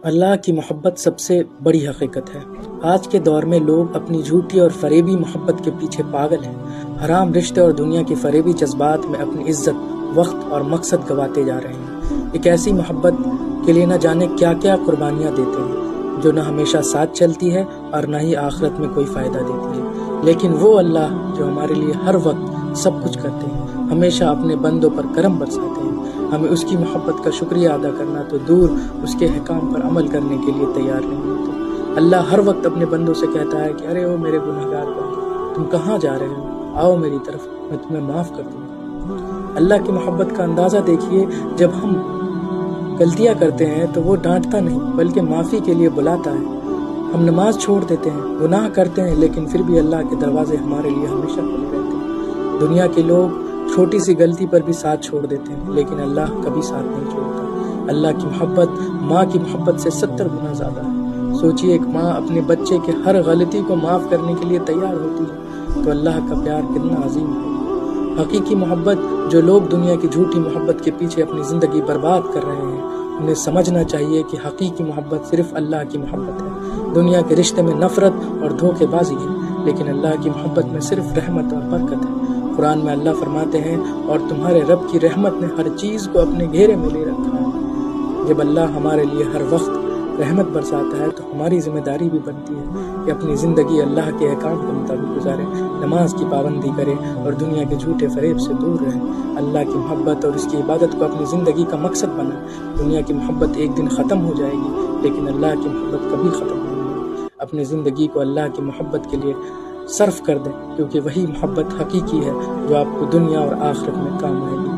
اللہ کی محبت سب سے بڑی حقیقت ہے۔ آج کے دور میں لوگ اپنی جھوٹی اور فریبی محبت کے پیچھے پاگل ہیں۔ حرام رشتے اور دنیا کی فریبی جذبات میں اپنی عزت، وقت اور مقصد گواتے جا رہے ہیں۔ ایک ایسی محبت کے لیے نہ جانے کیا کیا قربانیاں دیتے ہیں، جو نہ ہمیشہ ساتھ چلتی ہے اور نہ ہی آخرت میں کوئی فائدہ دیتی ہے۔ لیکن وہ اللہ جو ہمارے لیے ہر وقت سب کچھ کرتے ہیں، ہمیشہ اپنے بندوں پر کرم برساتے ہیں، ہمیں اس کی محبت کا شکریہ ادا کرنا تو دور، اس کے احکام پر عمل کرنے کے لیے تیار نہیں ہوتے۔ اللہ ہر وقت اپنے بندوں سے کہتا ہے کہ ارے او میرے گنہگار بندو، تم کہاں جا رہے ہو؟ آؤ میری طرف، میں تمہیں معاف کر دوں گا۔ اللہ کی محبت کا اندازہ دیکھیے، جب ہم غلطیاں کرتے ہیں تو وہ ڈانٹتا نہیں بلکہ معافی کے لیے بلاتا ہے۔ ہم نماز چھوڑ دیتے ہیں، گناہ کرتے ہیں، لیکن پھر بھی اللہ کے دروازے ہمارے لیے ہمیشہ کھلے رہتے ہیں۔ دنیا کے لوگ چھوٹی سی غلطی پر بھی ساتھ چھوڑ دیتے ہیں، لیکن اللہ کبھی ساتھ نہیں چھوڑتا۔ اللہ کی محبت ماں کی محبت سے 70 گنا زیادہ ہے۔ سوچئے، ایک ماں اپنے بچے کے ہر غلطی کو معاف کرنے کے لیے تیار ہوتی ہے تو اللہ کا پیار کتنا عظیم ہے۔ حقیقی محبت جو لوگ دنیا کی جھوٹی محبت کے پیچھے اپنی زندگی برباد کر رہے ہیں، انہیں سمجھنا چاہیے کہ حقیقی محبت صرف اللہ کی محبت ہے۔ دنیا کے رشتے میں نفرت اور دھوکے بازی ہے، لیکن اللہ کی محبت میں صرف رحمت اور برکت ہے۔ قرآن میں اللہ فرماتے ہیں، اور تمہارے رب کی رحمت نے ہر چیز کو اپنے گھیرے میں لے رکھا ہے۔ جب اللہ ہمارے لیے ہر وقت رحمت برساتا ہے تو ہماری ذمہ داری بھی بنتی ہے کہ اپنی زندگی اللہ کے احکام کے مطابق گزارے، نماز کی پابندی کرے اور دنیا کے جھوٹے فریب سے دور رہے۔ اللہ کی محبت اور اس کی عبادت کو اپنی زندگی کا مقصد بنائے۔ دنیا کی محبت ایک دن ختم ہو جائے گی، لیکن اللہ کی محبت کبھی ختم نہیں ہوگی۔ اپنی زندگی کو اللہ کی محبت کے لیے صرف کر دیں، کیونکہ وہی محبت حقیقی ہے جو آپ کو دنیا اور آخرت میں کام آئے گی۔